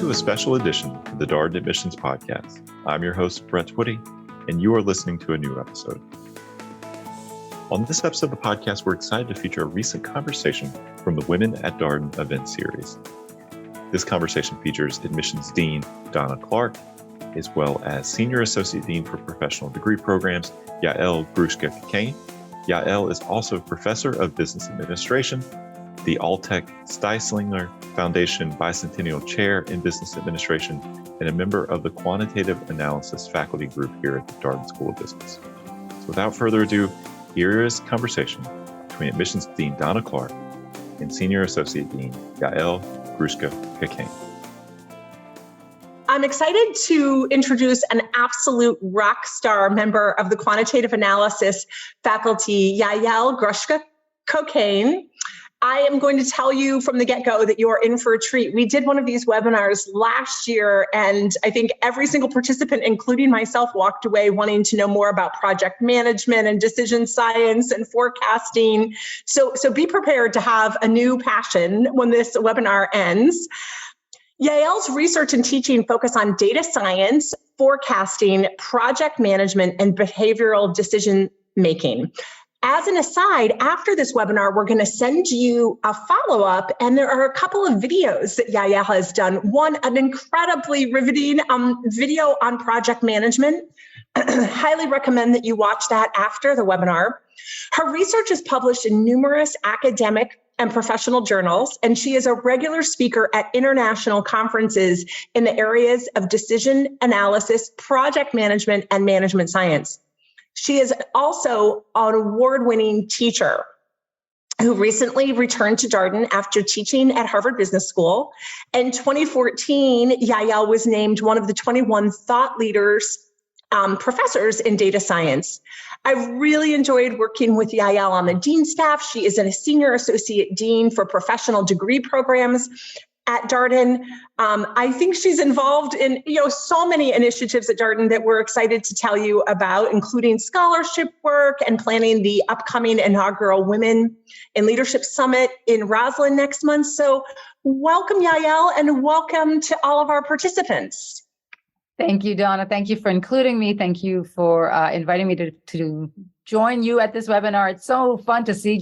to a special edition of the Darden Admissions podcast. I'm your host, Brett Woody, and you are listening to a new episode. On this episode of the podcast, we're excited to feature a recent conversation from the Women at Darden event series. This conversation features Admissions Dean Dawna Clarke, as well as Senior Associate Dean for Professional Degree Programs Yael Grushka-Cockayne. Yael is also a Professor of Business Administration, the Alltech Styslinger Foundation Bicentennial Chair in Business Administration, and a member of the Quantitative Analysis faculty group here at the Darden School of Business. So without further ado, here is a conversation between Admissions Dean Dawna Clarke and Senior Associate Dean Yael Grushka-Cockayne. I'm excited to introduce an absolute rock star member of the Quantitative Analysis faculty, Yael Grushka-Cockayne. I am going to tell you from the get-go that you're in for a treat. We did one of these webinars last year, and I think every single participant, including myself, walked away wanting to know more about project management and decision science and forecasting. So be prepared to have a new passion when this webinar ends. Yael's research and teaching focus on data science, forecasting, project management, and behavioral decision making. As an aside, after this webinar, we're going to send you a follow-up, and there are a couple of videos that Yael has done. One, an incredibly riveting video on project management. Highly recommend that you watch that after the webinar. Her research is published in numerous academic and professional journals, and she is a regular speaker at international conferences in the areas of decision analysis, project management, and management science. She is also an award-winning teacher who recently returned to Darden after teaching at Harvard Business School. In 2014, Yael was named one of the 21 thought leaders professors in data science. I really enjoyed working with Yael on the dean staff. She is a senior associate dean for professional degree programs at Darden. I think she's involved in so many initiatives at Darden that we're excited to tell you about, including scholarship work and planning the upcoming inaugural Women in Leadership Summit in Roslyn next month. So welcome, Yael, and welcome to all of our participants. Thank you, Dawna. Thank you for including me. Thank you for inviting me to join you at this webinar. It's so fun to see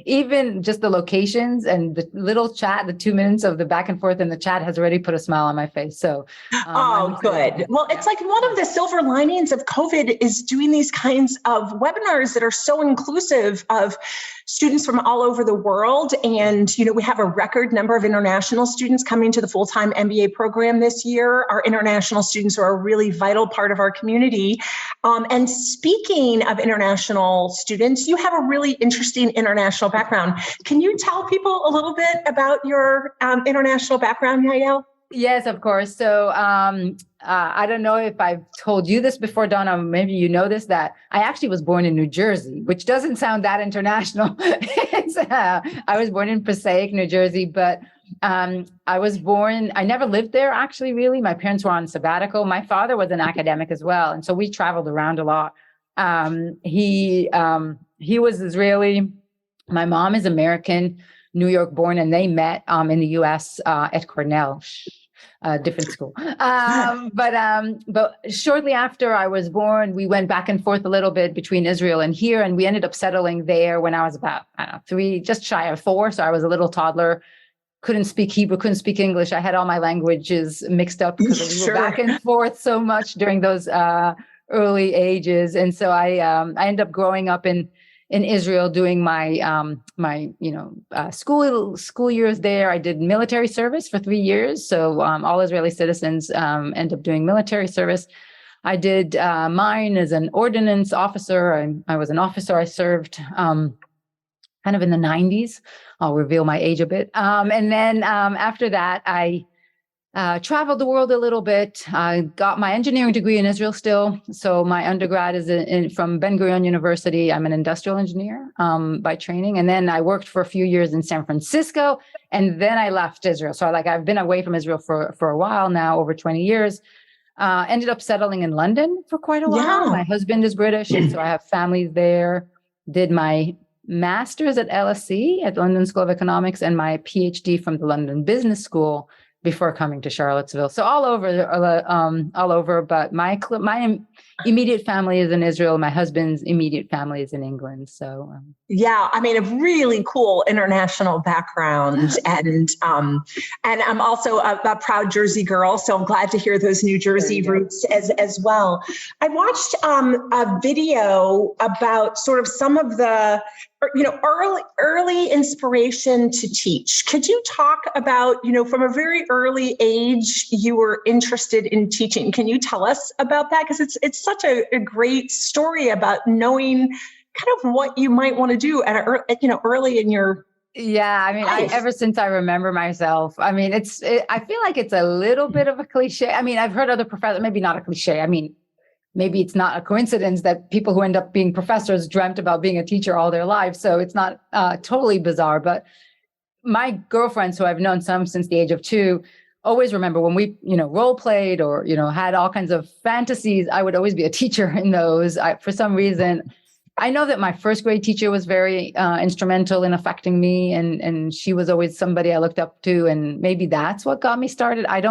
even the locations and the little chat, the 2 minutes of the back and forth in the chat has already put a smile on my face. So, good. Well, it's like one of the silver linings of COVID is doing these kinds of webinars that are so inclusive of students from all over the world. And, we have a record number of international students coming to the full-time MBA program this year. Our international students are a really vital part of our community. And speaking of international students, you have a really interesting international background. Can you tell people a little bit about your international background, Yael? Yes, of course. So I don't know if I've told you this before, Dawna, maybe you know this, that I actually was born in New Jersey, which doesn't sound that international. I was born in Passaic, New Jersey, but I never lived there actually, really. My parents were on sabbatical. My father was an academic as well. And so we traveled around a lot. He was Israeli. My mom is American, New York born, and they met in the US at Cornell, different school. But shortly after I was born, we went back and forth a little bit between Israel and here, and we ended up settling there when I was about, 3, just shy of 4. So I was a little toddler. Couldn't speak Hebrew, couldn't speak English. I had all my languages mixed up because we were back and forth so much during those early ages. And so I ended up growing up in Israel, doing my school years there. I did military service for 3 years. So all Israeli citizens end up doing military service. I did mine as an ordnance officer. I was an officer. I served kind of in the 90s. I'll reveal my age a bit. And then after that, I traveled the world a little bit. I got my engineering degree in Israel still. So my undergrad is from Ben-Gurion University. I'm an industrial engineer by training. And then I worked for a few years in San Francisco. And then I left Israel. So I've been away from Israel for a while now, over 20 years. Ended up settling in London for quite a while. Yeah. My husband is British, and so I have family there. Did my master's at LSE at London School of Economics and my PhD from the London Business School before coming to Charlottesville. So all over. But my immediate family is in Israel. My husband's immediate family is in England. So yeah, I mean, a really cool international background, and I'm also a proud Jersey girl. So I'm glad to hear those New Jersey roots as well. I watched a video about sort of some of the early inspiration to teach. Could you talk about, from a very early age, you were interested in teaching? Can you tell us about that? Because it's such a great story about knowing kind of what you might want to do early in your Yeah, I mean, ever since I remember myself, I mean, I feel like it's a little bit of a cliche. I mean, I've heard other professors, maybe not a cliche. I mean, maybe it's not a coincidence that people who end up being professors dreamt about being a teacher all their lives. So it's not totally bizarre. But my girlfriends, who I've known some since the age of 2, always remember when we, role played or, had all kinds of fantasies, I would always be a teacher in those. For some reason, I know that my first grade teacher was very instrumental in affecting me, and she was always somebody I looked up to, and maybe that's what got me started. I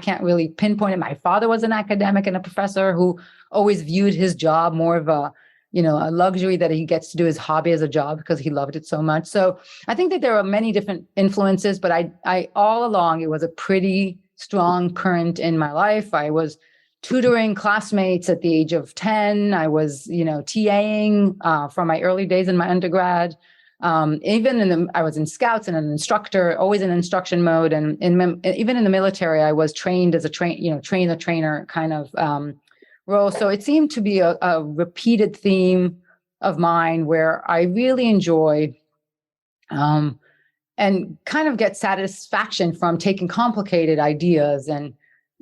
can't really pinpoint it. My father was an academic and a professor who always viewed his job more of a luxury that he gets to do his hobby as a job because he loved it so much. So I think that there are many different influences, but I all along, it was a pretty strong current in my life. I was tutoring classmates at the age of 10. I was, TAing from my early days in my undergrad. I was in scouts and an instructor, always in instruction mode. And even in the military, I was trained as a train the trainer kind of role. So it seemed to be a repeated theme of mine where I really enjoy and kind of get satisfaction from taking complicated ideas and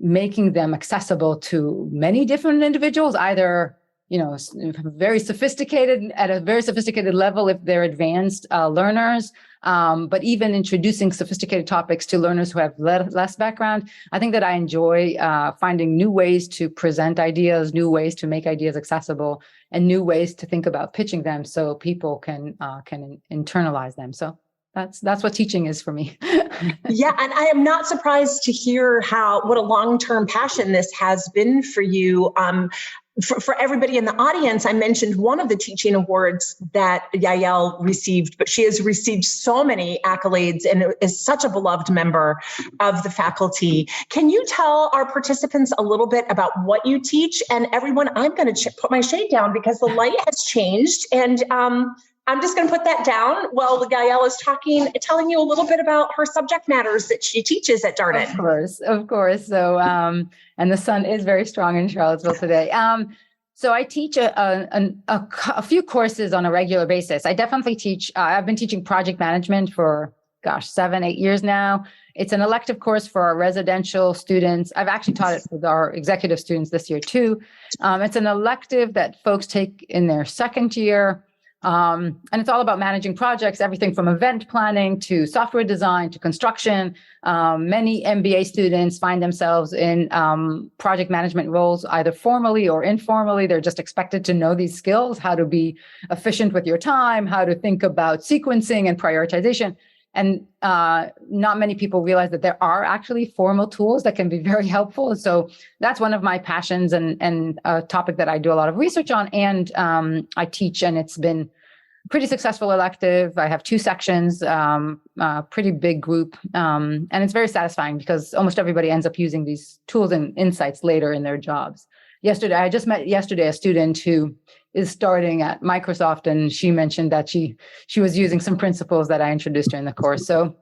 making them accessible to many different individuals, either, very sophisticated at a very sophisticated level if they're advanced learners, but even introducing sophisticated topics to learners who have less background. I think that I enjoy finding new ways to present ideas, new ways to make ideas accessible, and new ways to think about pitching them so people can internalize them. So that's what teaching is for me. Yeah, and I am not surprised to hear what a long-term passion this has been for you. For everybody in the audience, I mentioned one of the teaching awards that Yael received, but she has received so many accolades and is such a beloved member of the faculty. Can you tell our participants a little bit about what you teach? And everyone, I'm going to put my shade down because the light has changed, and I'm just going to put that down while Yael is telling you a little bit about her subject matters that she teaches at Darden. Of course. So, and the sun is very strong in Charlottesville today. So I teach a few courses on a regular basis. I definitely teach, I've been teaching project management for, 7-8 years now. It's an elective course for our residential students. I've actually taught it with our executive students this year too. It's an elective that folks take in their second year. And it's all about managing projects, everything from event planning to software design to construction. Many MBA students find themselves in project management roles, either formally or informally. They're just expected to know these skills, how to be efficient with your time, how to think about sequencing and prioritization. And not many people realize that there are actually formal tools that can be very helpful. So that's one of my passions and a topic that I do a lot of research on. And I teach, and it's been a pretty successful elective. I have 2 sections, pretty big group. And it's very satisfying because almost everybody ends up using these tools and insights later in their jobs. I just met a student who is starting at Microsoft, and she mentioned that she was using some principles that I introduced her in the course. So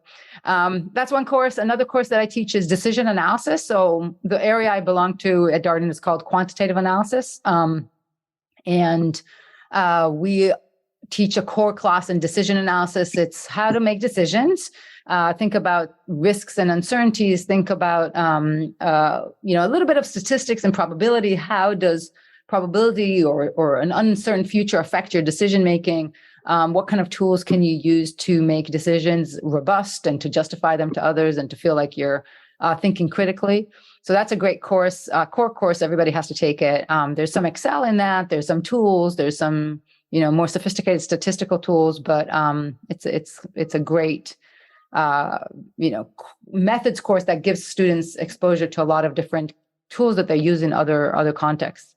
that's one course. Another course that I teach is decision analysis. So the area I belong to at Darden is called Quantitative Analysis. And we teach a core class in decision analysis. It's how to make decisions, think about risks and uncertainties, think about, a little bit of statistics and probability. How does probability or an uncertain future affect your decision-making? What kind of tools can you use to make decisions robust and to justify them to others and to feel like you're thinking critically? So that's a great course, core course. Everybody has to take it. There's some Excel in that. There's some tools. There's some, more sophisticated statistical tools, but it's a great methods course that gives students exposure to a lot of different tools that they use in other contexts.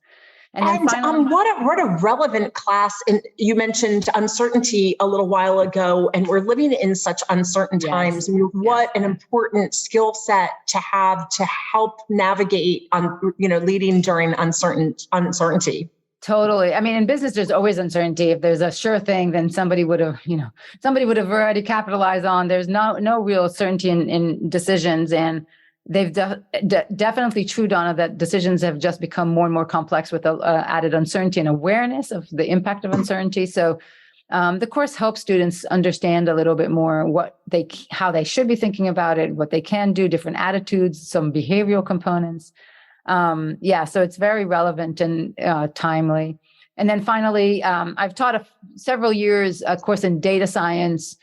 And then finally, what a relevant class. And you mentioned uncertainty a little while ago, and we're living in such uncertain times. I mean, what an important skill set to have to help navigate leading during uncertainty. Totally. I mean, in business, there's always uncertainty. If there's a sure thing, then somebody would have already capitalized on. There's no real certainty in decisions, and they've definitely true, Dawna, that decisions have just become more and more complex with added uncertainty and awareness of the impact of uncertainty. So the course helps students understand a little bit more how they should be thinking about it, what they can do, different attitudes, some behavioral components. So it's very relevant and timely. And then finally, I've taught several years a course in data science,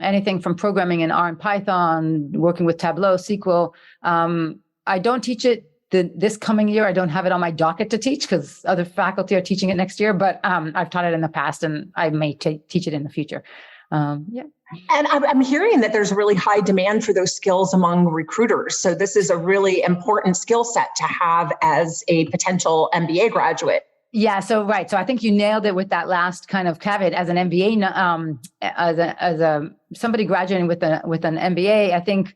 anything from programming in R and Python, working with Tableau, SQL. I don't teach it this coming year. I don't have it on my docket to teach because other faculty are teaching it next year, but I've taught it in the past and I may teach it in the future. And I'm hearing that there's really high demand for those skills among recruiters. So this is a really important skill set to have as a potential MBA graduate. Yeah. So, right. So I think you nailed it with that last kind of caveat. As an MBA, as somebody graduating with an MBA, I think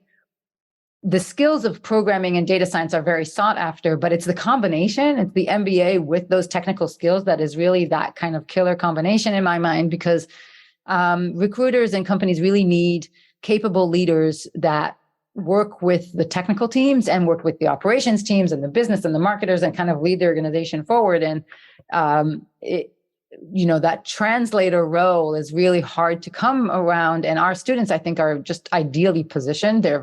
the skills of programming and data science are very sought after, but it's the combination, it's the MBA with those technical skills that is really that kind of killer combination in my mind, because recruiters and companies really need capable leaders that work with the technical teams and work with the operations teams and the business and the marketers and kind of lead the organization forward. And, that translator role is really hard to come around. And our students, I think, are just ideally positioned. Their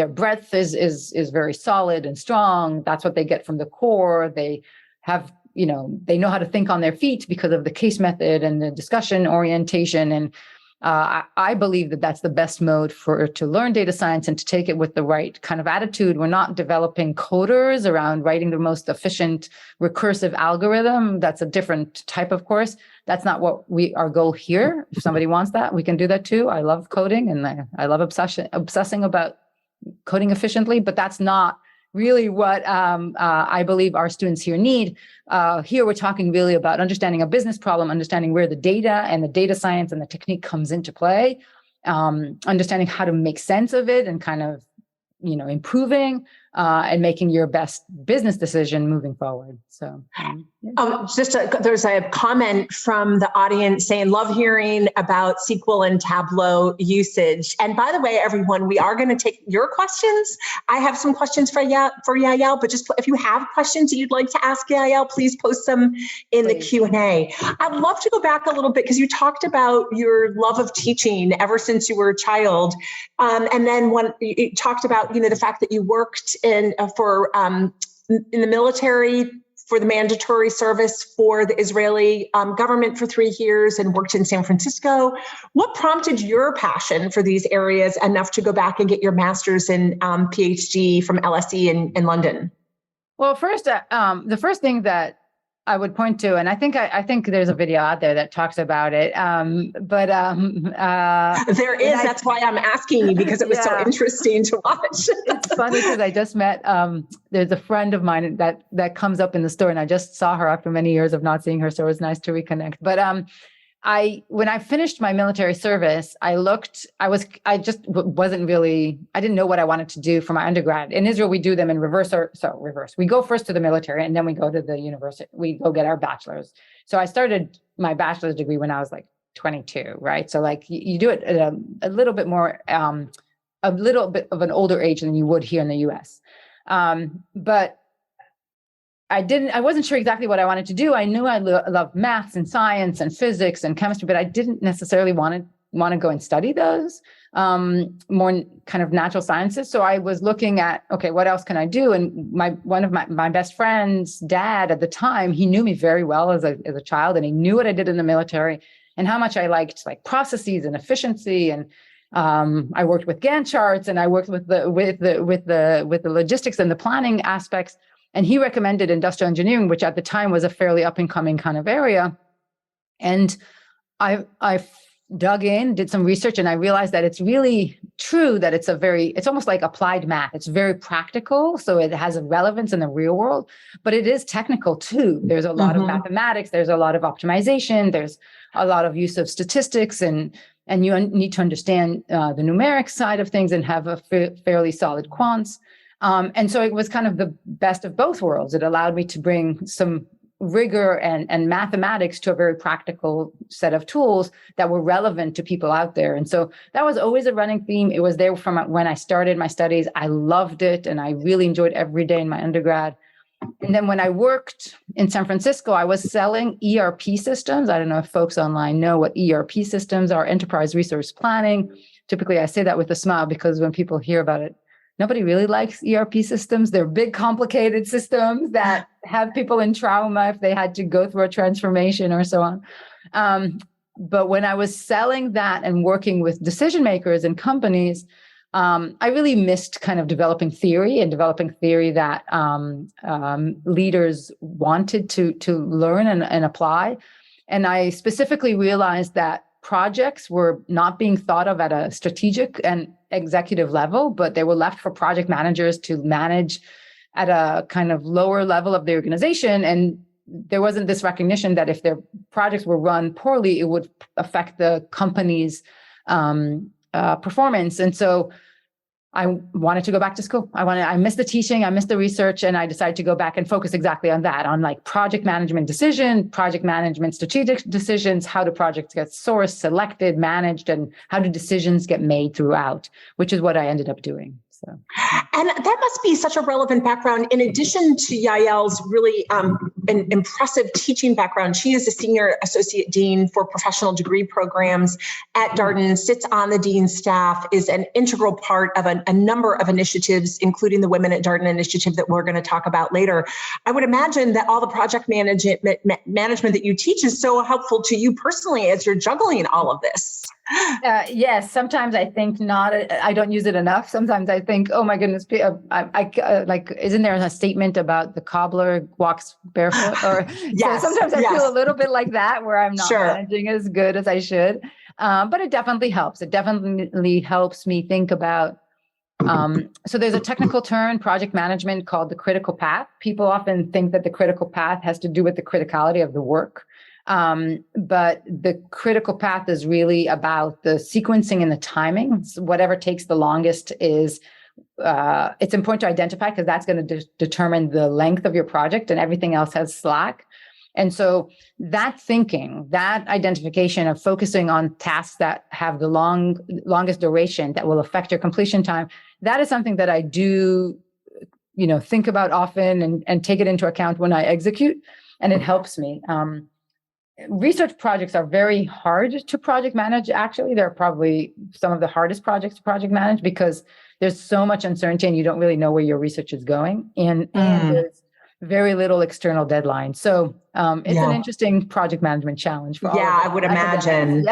breadth is very solid and strong. That's what they get from the core. They have, they know how to think on their feet because of the case method and the discussion orientation. And I believe that that's the best mode to learn data science and to take it with the right kind of attitude. We're not developing coders around writing the most efficient recursive algorithm. That's a different type of course. That's not what our goal here. If somebody wants that, we can do that too. I love coding and I love obsessing about coding efficiently, but that's not really what I believe our students here need. Here, we're talking really about understanding a business problem, understanding where the data and the data science and the technique comes into play, understanding how to make sense of it and kind of, improving and making your best business decision moving forward. So, there's a comment from the audience saying, love hearing about SQL and Tableau usage. And by the way, everyone, we are going to take your questions. I have some questions for Yael, but just if you have questions that you'd like to ask Yael, please post them in the Q&A. I'd love to go back a little bit because you talked about your love of teaching ever since you were a child. And then when you talked about, the fact that you worked in the military for the mandatory service for the Israeli government for 3 years and worked in San Francisco. What prompted your passion for these areas enough to go back and get your master's and PhD from LSE in London? Well, first, the first thing that I would point to, and I think there's a video out there that talks about it. There is. That's why I'm asking you, because it was so interesting to watch. It's funny because I just met. There's a friend of mine that comes up in the store, and I just saw her after many years of not seeing her, so it was nice to reconnect. But when I finished my military service, I didn't know what I wanted to do for my undergrad. In Israel, we do them in reverse. We go first to the military and then we go to the university. We go get our bachelor's. So I started my bachelor's degree when I was like 22, right? So like you do it at a little bit more, a little bit of an older age than you would here in the US. But I wasn't sure exactly what I wanted to do. I knew I loved maths and science and physics and chemistry, but I didn't necessarily want to go and study those more kind of natural sciences. So I was looking at, okay, what else can I do? And one of my best friend's dad at the time, he knew me very well as a child, and he knew what I did in the military and how much I liked like processes and efficiency. And I worked with Gantt charts, and I worked with the logistics and the planning aspects. And he recommended industrial engineering, which at the time was a fairly up and coming kind of area. And I dug in, did some research, and I realized that it's really true that it's almost like applied math. It's very practical. So it has a relevance in the real world, but it is technical too. There's a lot of mathematics. There's a lot of optimization. There's a lot of use of statistics, and you need to understand the numeric side of things and have a fairly solid quants. And so it was kind of the best of both worlds. It allowed me to bring some rigor and mathematics to a very practical set of tools that were relevant to people out there. And so that was always a running theme. It was there from when I started my studies. I loved it, and I really enjoyed every day in my undergrad. And then when I worked in San Francisco, I was selling ERP systems. I don't know if folks online know what ERP systems are, enterprise resource planning. Typically, I say that with a smile because when people hear about it, nobody really likes ERP systems. They're big, complicated systems that have people in trauma if they had to go through a transformation or so on. But when I was selling that and working with decision makers and companies, I really missed kind of developing theory that leaders wanted to learn and apply. And I specifically realized that projects were not being thought of at a strategic and executive level, but they were left for project managers to manage at a kind of lower level of the organization. And there wasn't this recognition that if their projects were run poorly, it would affect the company's performance. And so I wanted to go back to school. I missed the teaching, I missed the research, and I decided to go back and focus exactly on that, on like project management project management, strategic decisions, how do projects get sourced, selected, managed, and how do decisions get made throughout, which is what I ended up doing. So, and that must be such a relevant background. In addition to Yael's really an impressive teaching background, she is a senior associate dean for professional degree programs at Darden, sits on the dean's staff, is an integral part of a number of initiatives, including the Women at Darden initiative that we're going to talk about later. I would imagine that all the project management that you teach is so helpful to you personally as you're juggling all of this. Yes, sometimes I think I don't use it enough. Sometimes I think, oh my goodness, like, isn't there a statement about the cobbler walks barefoot? Or yes, so sometimes I feel a little bit like that, where I'm not managing as good as I should. But it definitely helps. It definitely helps me think about. So there's a technical term, project management, called the critical path. People often think that the critical path has to do with the criticality of the work. But the critical path is really about the sequencing and the timing. So whatever takes the longest is, it's important to identify, because that's going to determine the length of your project, and everything else has slack. And so that thinking, that identification of focusing on tasks that have the longest duration that will affect your completion time, that is something that I do, think about often and take it into account when I execute, and it helps me. Research projects are very hard to project manage. Actually, they're probably some of the hardest projects to project manage, because there's so much uncertainty and you don't really know where your research is going. And there's very little external deadline. So it's an interesting project management challenge for all of us. I would imagine.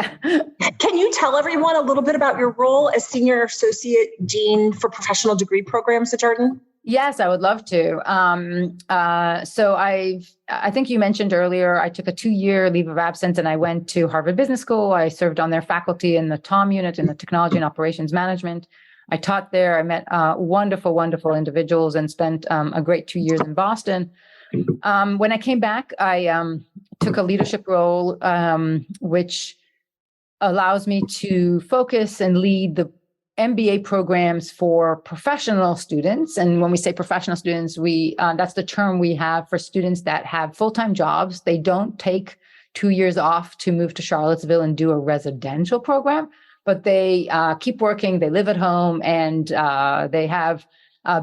Can you tell everyone a little bit about your role as Senior Associate Dean for Professional Degree Programs at Darden? Yes, I would love to. So I think you mentioned earlier, I took a 2-year leave of absence and I went to Harvard Business School. I served on their faculty in the TOM unit in the Technology and Operations Management. I taught there. I met wonderful, wonderful individuals and spent a great 2 years in Boston. When I came back, I took a leadership role, which allows me to focus and lead the MBA programs for professional students. And when we say professional students, that's the term we have for students that have full-time jobs. They don't take 2 years off to move to Charlottesville and do a residential program, but they keep working, they live at home, and they have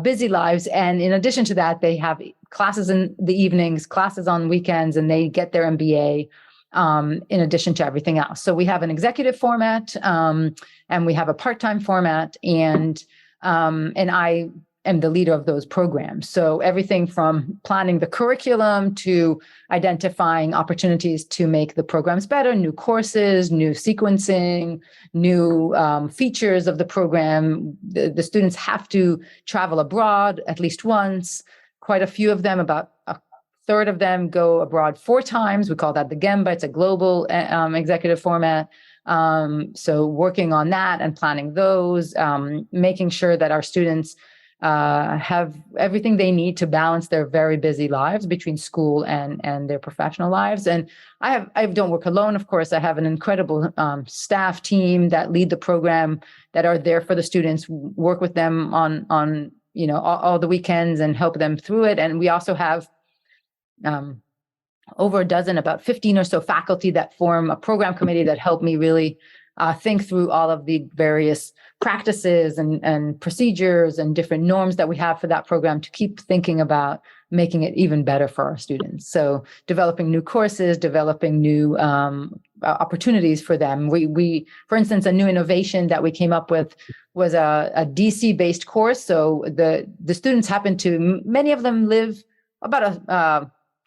busy lives. And in addition to that, they have classes in the evenings, classes on weekends, and they get their MBA in addition to everything else. So we have an executive format, and we have a part-time format, and I am the leader of those programs. So everything from planning the curriculum to identifying opportunities to make the programs better, new courses, new sequencing, new features of the program. The students have to travel abroad at least once, quite a few of them, about third of them go abroad 4 times. We call that the GEMBA. It's a global executive format. So working on that and planning those, making sure that our students have everything they need to balance their very busy lives between school and their professional lives. And I don't work alone, of course. I have an incredible staff team that lead the program, that are there for the students, work with them on all the weekends and help them through it. And we also have over a dozen, about 15 or so faculty that form a program committee that help me really think through all of the various practices and procedures and different norms that we have for that program to keep thinking about making it even better for our students. So developing new courses, developing new opportunities for them. We, for instance, a new innovation that we came up with was a DC-based course. So the students happen to, many of them live about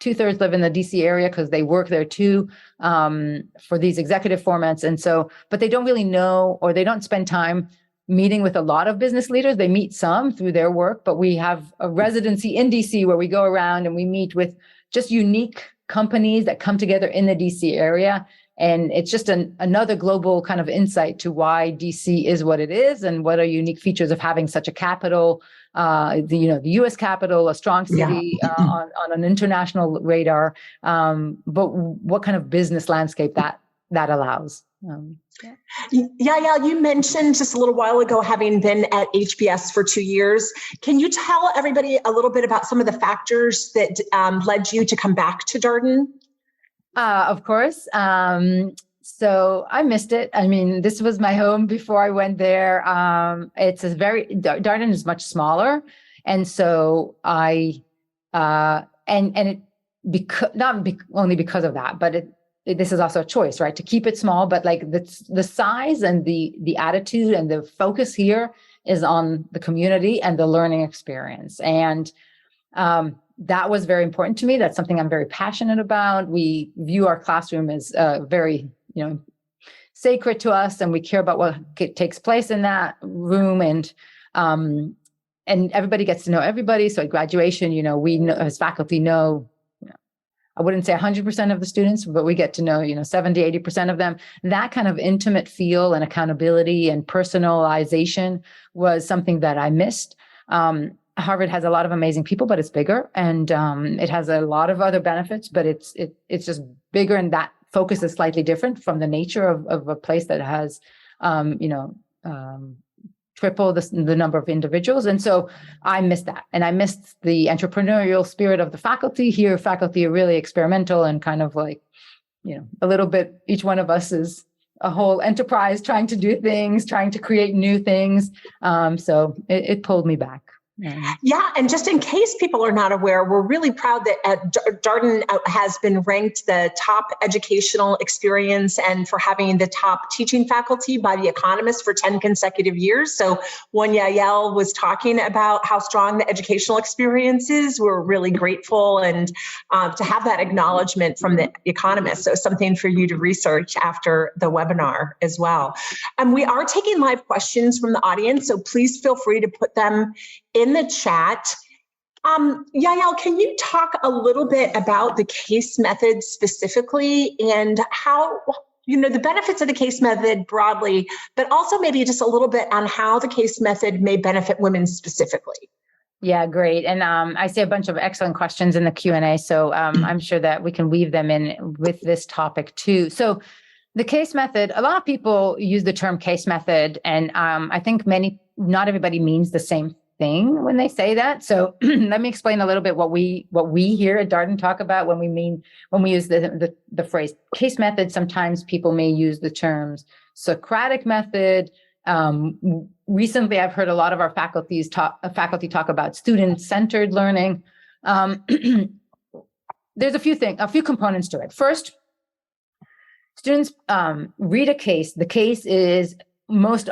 2/3 live in the DC area because they work there too, for these executive formats. And so, but they don't really know, or they don't spend time meeting with a lot of business leaders. They meet some through their work, but we have a residency in DC where we go around and we meet with just unique companies that come together in the DC area. And it's just another global kind of insight to why DC is what it is and what are unique features of having such a capital, the U.S. capital, a strong city on an international radar, but what kind of business landscape that allows. Yael, you mentioned just a little while ago having been at HBS for 2 years. Can you tell everybody a little bit about some of the factors that led you to come back to Darden? Of course. So I missed it. I mean, this was my home before I went there. It's Darden is much smaller. And so only because of that, but this is also a choice, right? To keep it small, but like the size and the attitude and the focus here is on the community and the learning experience. And, that was very important to me. That's something I'm very passionate about. We view our classroom as very, sacred to us, and we care about what takes place in that room. And everybody gets to know everybody. So at graduation, we know, as faculty know, I wouldn't say 100% of the students, but we get to know, 70, 80% of them. That kind of intimate feel and accountability and personalization was something that I missed. Harvard has a lot of amazing people, but it's bigger, and it has a lot of other benefits, but it's just bigger, and that focus is slightly different from the nature of a place that has, triple the number of individuals. And so I missed that, and I missed the entrepreneurial spirit of the faculty here. Faculty are really experimental and kind of like, a little bit, each one of us is a whole enterprise trying to do things, trying to create new things. So it pulled me back. Yeah, and just in case people are not aware, we're really proud that Darden has been ranked the top educational experience and for having the top teaching faculty by The Economist for 10 consecutive years. So when Yael was talking about how strong the educational experience is, we're really grateful and to have that acknowledgement from The Economist. So something for you to research after the webinar as well. We are taking live questions from the audience, so please feel free to put them in the chat. Yael, can you talk a little bit about the case method specifically and how, the benefits of the case method broadly, but also maybe just a little bit on how the case method may benefit women specifically? Yeah, great. And I see a bunch of excellent questions in the Q&A, so I'm sure that we can weave them in with this topic too. So the case method, a lot of people use the term case method, and I think not everybody means the same thing when they say that. So let me explain a little bit what we here at Darden talk about when we use the phrase case method. Sometimes people may use the terms Socratic method. Recently, I've heard a lot of our faculty talk about student-centered learning. There's a few components to it. First, students read a case. The case is almost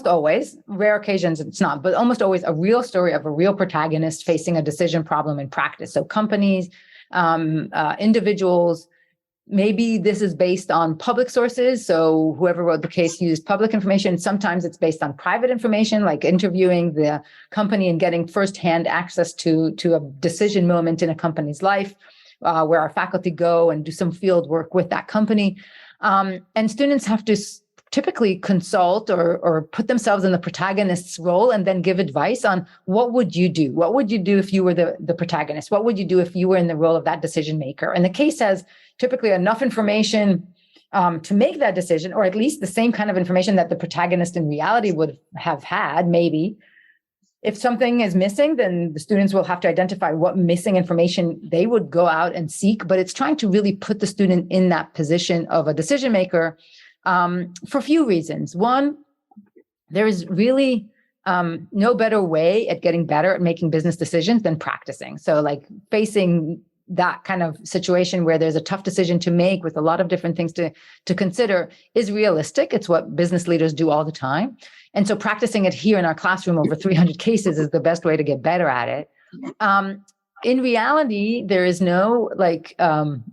always, rare occasions it's not, but almost always a real story of a real protagonist facing a decision problem in practice. So companies, individuals maybe this is based on public sources. So whoever wrote the case used public information. Sometimes it's based on private information, like interviewing the company and getting firsthand access to a decision moment in a company's life, where our faculty go and do some field work with that company. And students have to typically consult or put themselves in the protagonist's role and then give advice on what would you do? What would you do if you were the protagonist? What would you do if you were in the role of that decision maker? And the case has typically enough information to make that decision, or at least the same kind of information that the protagonist in reality would have had, maybe. If something is missing, then the students will have to identify what missing information they would go out and seek. But it's trying to really put the student in that position of a decision maker for a few reasons. One, there is really no better way at getting better at making business decisions than practicing. So like facing that kind of situation where there's a tough decision to make with a lot of different things to consider is realistic. It's what business leaders do all the time. And so practicing it here in our classroom over 300 cases is the best way to get better at it. In reality, there is no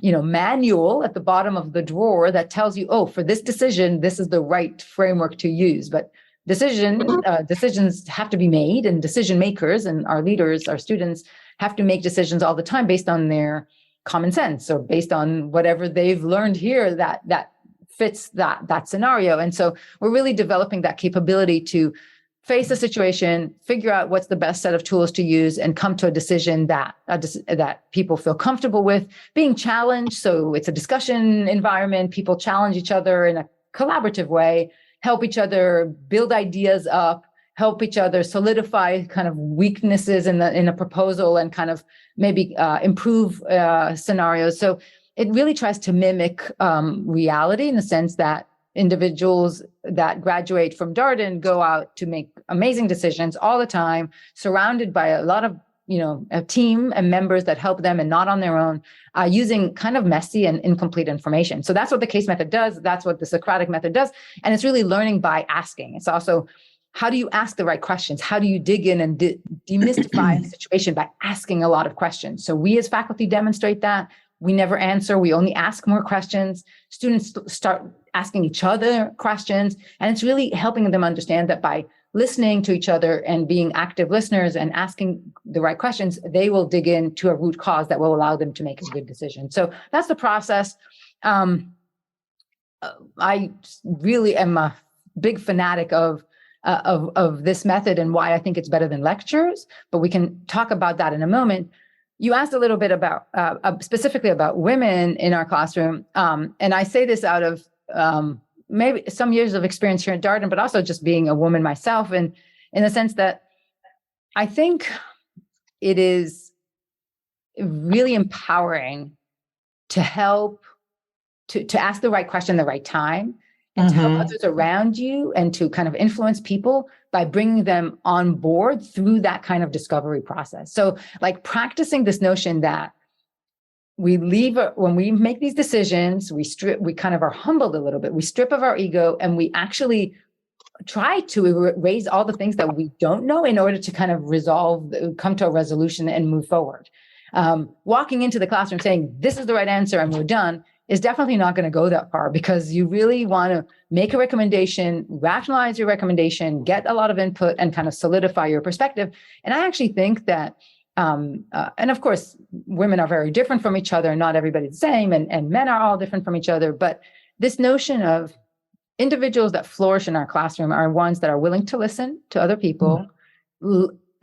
manual at the bottom of the drawer that tells you, oh, for this decision, this is the right framework to use. But decisions have to be made, and decision makers and our leaders, our students, have to make decisions all the time based on their common sense or based on whatever they've learned here that fits that scenario. And so we're really developing that capability to face a situation, figure out what's the best set of tools to use, and come to a decision that people feel comfortable with, being challenged. So it's a discussion environment. People challenge each other in a collaborative way, help each other build ideas up, help each other solidify kind of weaknesses in a proposal, and kind of maybe improve scenarios. So it really tries to mimic reality in the sense that individuals that graduate from Darden go out to make amazing decisions all the time, surrounded by a lot of, a team and members that help them and not on their own, using kind of messy and incomplete information. So that's what the case method does. That's what the Socratic method does. And it's really learning by asking. It's also, how do you ask the right questions? How do you dig in and demystify a situation by asking a lot of questions? So we as faculty demonstrate that. We never answer. We only ask more questions. Students start asking each other questions. And it's really helping them understand that by listening to each other and being active listeners and asking the right questions, they will dig into a root cause that will allow them to make a good decision. So that's the process. I really am a big fanatic of this method and why I think it's better than lectures, but we can talk about that in a moment. You asked a little bit about specifically about women in our classroom. And I say this out of maybe some years of experience here at Darden, but also just being a woman myself. And in the sense that I think it is really empowering to help, to ask the right question at the right time, and to help others around you and to kind of influence people by bringing them on board through that kind of discovery process. So like practicing this notion that when we make these decisions, we kind of are humbled a little bit. We strip of our ego and we actually try to raise all the things that we don't know in order to kind of come to a resolution and move forward. Walking into the classroom saying, this is the right answer and we're done, is definitely not going to go that far, because you really want to make a recommendation, rationalize your recommendation, get a lot of input, and kind of solidify your perspective. And I actually think that, and of course, women are very different from each other. Not everybody's the same, and men are all different from each other. But this notion of individuals that flourish in our classroom are ones that are willing to listen to other people.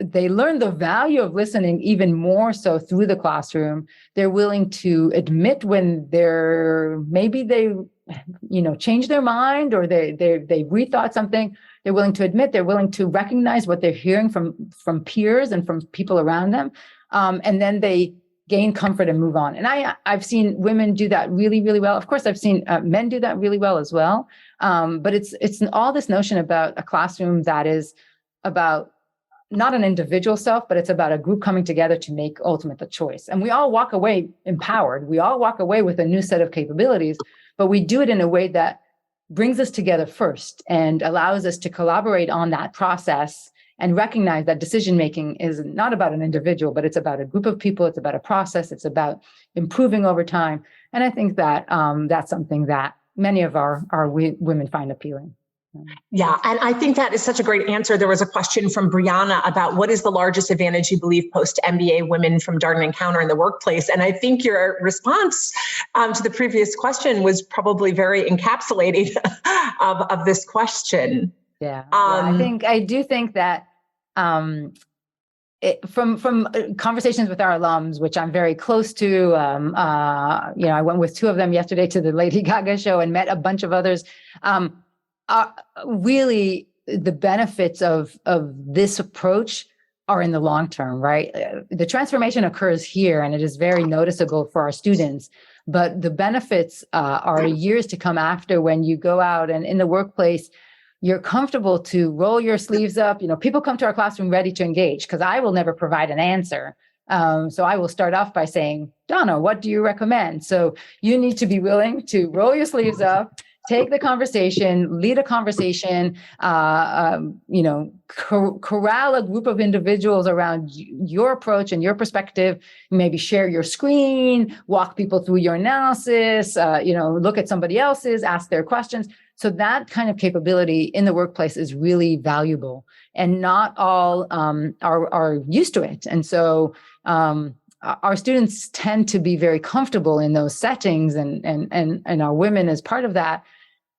They learn the value of listening even more so through the classroom. They're willing to admit when they change their mind, or they rethought something. They're willing to admit, they're willing to recognize what they're hearing from peers and from people around them. And then they gain comfort and move on. And I've seen women do that really, really well. Of course, I've seen men do that really well as well. But it's all this notion about a classroom that is about not an individual self, but it's about a group coming together to make ultimate the choice. And we all walk away empowered. We all walk away with a new set of capabilities, but we do it in a way that brings us together first and allows us to collaborate on that process and recognize that decision-making is not about an individual, but it's about a group of people. It's about a process. It's about improving over time. And I think that that's something that many of our women find appealing. Yeah, and I think that is such a great answer. There was a question from Brianna about what is the largest advantage you believe post-MBA women from Darden encounter in the workplace? And I think your response to the previous question was probably very encapsulating of this question. Yeah, I do think that from conversations with our alums, which I'm very close to, I went with 2 of them yesterday to the Lady Gaga show and met a bunch of others. Really, the benefits of this approach are in the long term, right? The transformation occurs here, and it is very noticeable for our students. But the benefits are years to come after, when you go out and in the workplace, you're comfortable to roll your sleeves up. People come to our classroom ready to engage, because I will never provide an answer. So I will start off by saying, Dawna, what do you recommend? So you need to be willing to roll your sleeves up, take the conversation, lead a conversation, corral a group of individuals around your approach and your perspective, maybe share your screen, walk people through your analysis, look at somebody else's, ask their questions. So that kind of capability in the workplace is really valuable, and not all are used to it. And so our students tend to be very comfortable in those settings, and our women as part of that.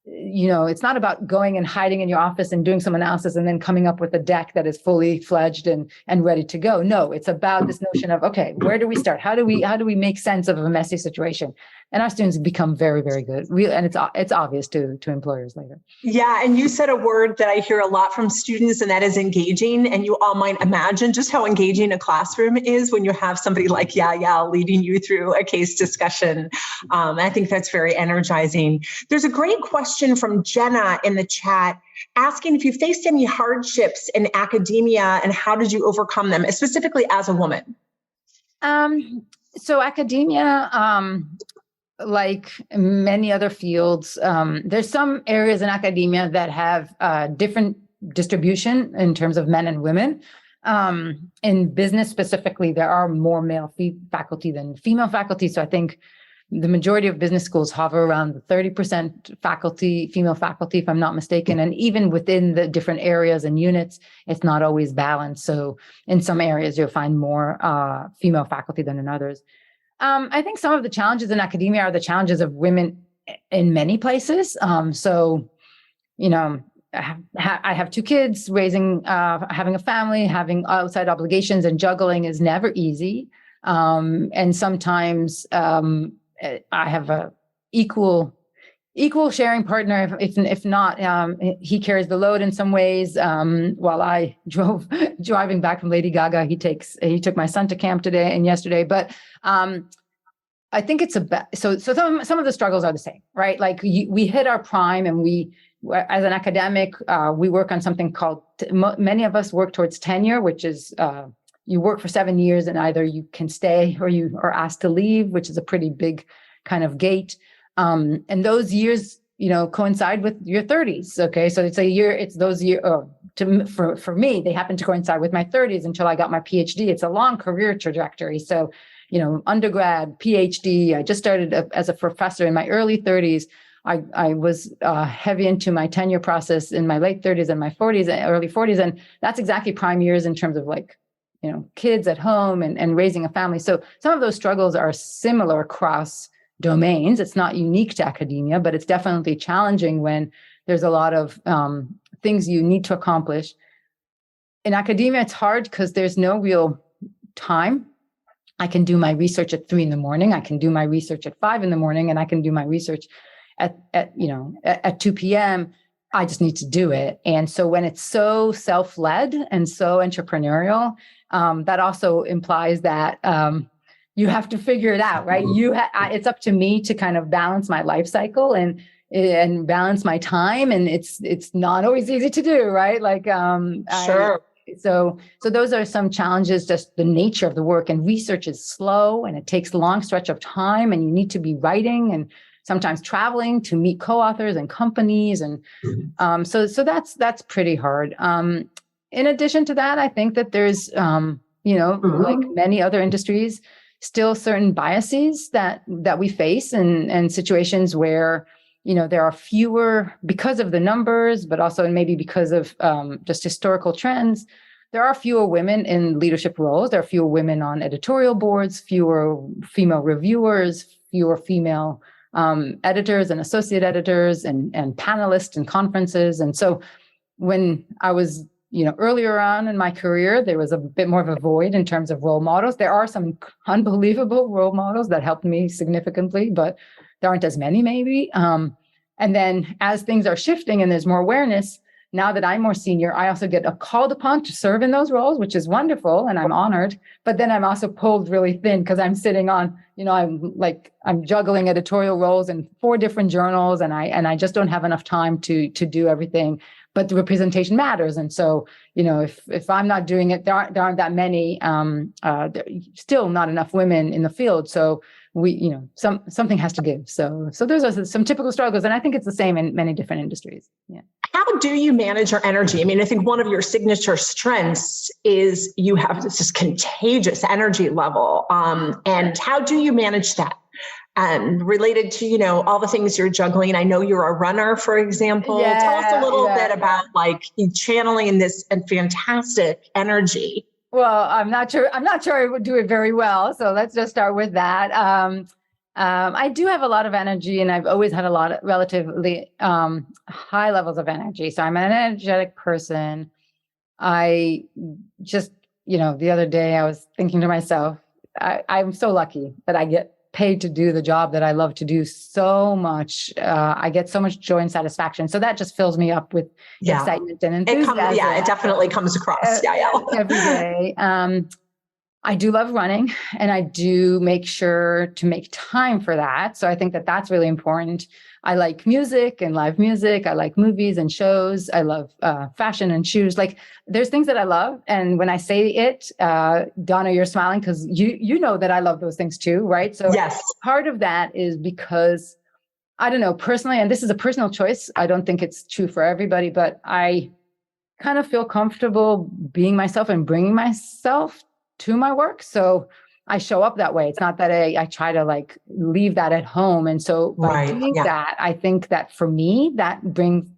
It's not about going and hiding in your office and doing some analysis and then coming up with a deck that is fully fledged and ready to go. No, it's about this notion of, okay, where do we start? How do we make sense of a messy situation? And our students become very, very good. And it's obvious to employers later. Yeah, and you said a word that I hear a lot from students, and that is engaging. And you all might imagine just how engaging a classroom is when you have somebody like Yael leading you through a case discussion. I think that's very energizing. There's a great question from Jenna in the chat asking if you faced any hardships in academia and how did you overcome them, specifically as a woman? So academia, like many other fields, there's some areas in academia that have different distribution in terms of men and women. In business specifically, there are more male faculty than female faculty. So I think the majority of business schools hover around the 30% female faculty, if I'm not mistaken. And even within the different areas and units, it's not always balanced. So in some areas, you'll find more female faculty than in others. I think some of the challenges in academia are the challenges of women in many places. I have 2 kids, having a family, having outside obligations, and juggling is never easy. And sometimes I have a equal sharing partner. If not, he carries the load in some ways. While I driving back from Lady Gaga, he took my son to camp today and yesterday. But I think it's so some of the struggles are the same, right? Like we hit our prime, and as an academic, we work on something called, many of us work towards tenure, which is you work for 7 years and either you can stay or you are asked to leave, which is a pretty big kind of gate. And those years, coincide with your 30s. Okay. So it's those years, for me, they happen to coincide with my 30s until I got my PhD. It's a long career trajectory. So, undergrad, PhD, I just started as a professor in my early 30s. I was heavy into my tenure process in my late 30s and my 40s, early 40s. And that's exactly prime years in terms of kids at home and raising a family. So some of those struggles are similar across domains. It's not unique to academia, but it's definitely challenging when there's a lot of things you need to accomplish. In academia, it's hard because there's no real time. I can do my research at 3 a.m. I can do my research at 5 a.m, and I can do my research at 2 p.m. I just need to do it. And so when it's so self-led and so entrepreneurial, that also implies that you have to figure it out, right? It's up to me to kind of balance my life cycle and balance my time. And it's not always easy to do, right? Sure. So those are some challenges, just the nature of the work, and research is slow and it takes a long stretch of time, and you need to be writing and sometimes traveling to meet co-authors and companies. And so that's pretty hard. in addition to that, I think that there's, like many other industries, still certain biases that we face and situations where, there are fewer because of the numbers, but also maybe because of just historical trends. There are fewer women in leadership roles. There are fewer women on editorial boards, fewer female reviewers, fewer female editors and associate editors and panelists in conferences. And so when I was, earlier on in my career, there was a bit more of a void in terms of role models. There are some unbelievable role models that helped me significantly, but there aren't as many maybe. And then as things are shifting and there's more awareness, now that I'm more senior, I also get called upon to serve in those roles, which is wonderful, and I'm honored. But then I'm also pulled really thin because I'm sitting on, I'm juggling editorial roles in 4 different journals, and I just don't have enough time to do everything. But the representation matters, and so if I'm not doing it, there aren't that many. Still not enough women in the field, so we something has to give. So those are some typical struggles, and I think it's the same in many different industries. Yeah. How do you manage your energy? I mean, I think one of your signature strengths is you have this contagious energy level. And how do you manage that? And related to, all the things you're juggling. I know you're a runner, for example. Yeah, tell us a little bit about channeling this fantastic energy. Well, I'm not sure I would do it very well. So let's just start with that. I do have a lot of energy, and I've always had a lot of relatively high levels of energy. So I'm an energetic person. I just, the other day I was thinking to myself, I'm so lucky that I get paid to do the job that I love to do so much. I get so much joy and satisfaction. So that just fills me up with excitement and enthusiasm. It definitely comes across every day. I do love running, and I do make sure to make time for that. So I think that that's really important. I like music and live music. I like movies and shows. I love fashion and shoes. There's things that I love. And when I say it, Dawna, you're smiling because you know that I love those things too, right? So yes. Part of that is because, I don't know, personally, and this is a personal choice. I don't think it's true for everybody, but I kind of feel comfortable being myself and bringing myself to my work. So I show up that way. It's not that I try to leave that at home. And so by doing that, I think that for me, that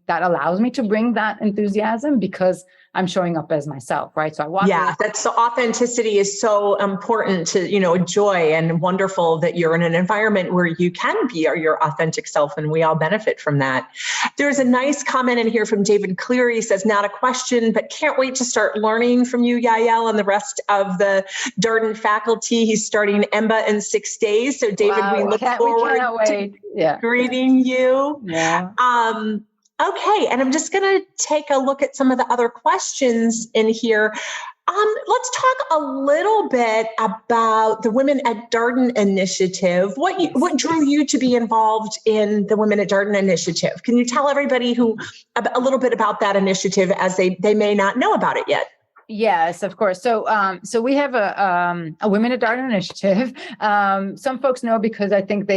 allows me to bring that enthusiasm because I'm showing up as myself, right? So I walk. Yeah, that's the authenticity is so important to, joy, and wonderful that you're in an environment where you can be your authentic self, and we all benefit from that. There's a nice comment in here from David Cleary. He says, not a question, but can't wait to start learning from you, Yael, and the rest of the Darden faculty. He's starting MBA in 6 days. So David, wow, we look forward to greeting you. Yeah. Okay, and I'm just going to take a look at some of the other questions in here. Let's talk a little bit about the Women at Darden initiative. What drew you to be involved in the Women at Darden initiative? Can you tell everybody a little bit about that initiative, as they may not know about it yet? Yes, of course. So we have a Women at Darden initiative. Some folks know because I think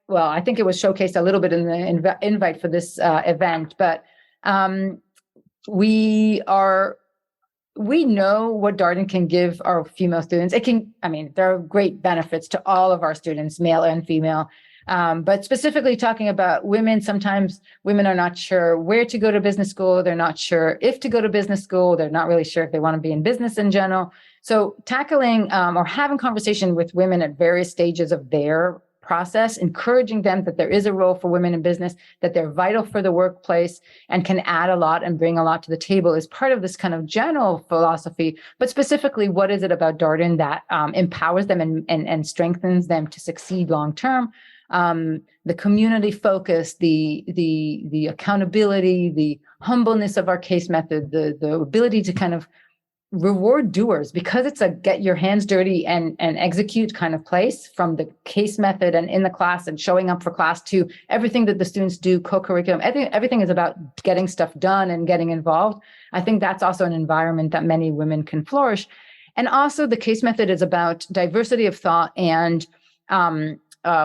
I think it was showcased a little bit in the invite for this event, but we know what Darden can give our female students. There are great benefits to all of our students, male and female. But specifically talking about women, sometimes women are not sure where to go to business school. They're not sure if to go to business school. They're not really sure if they want to be in business in general. So tackling or having conversation with women at various stages of their process, encouraging them that there is a role for women in business, that they're vital for the workplace and can add a lot and bring a lot to the table is part of this kind of general philosophy. But specifically, what is it about Darden that empowers them and strengthens them to succeed long term? The community focus, the accountability, the humbleness of our case method, the ability to kind of reward doers, because it's a get your hands dirty and execute kind of place, from the case method and in the class and showing up for class to everything that the students do, co-curriculum. Everything is about getting stuff done and getting involved. I think that's also an environment that many women can flourish. And also the case method is about diversity of thought, and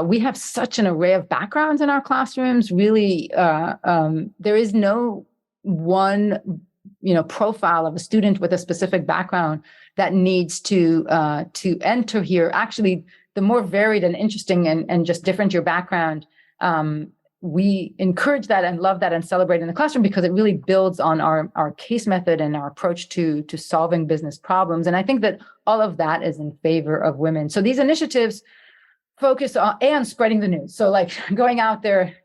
we have such an array of backgrounds in our classrooms. Really, there is no one profile of a student with a specific background that needs to enter here. Actually, the more varied and interesting and just different your background, we encourage that and love that and celebrate in the classroom because it really builds on our case method and our approach to solving business problems. And I think that all of that is in favor of women. So these initiatives focus on and spreading the news. So like going out there,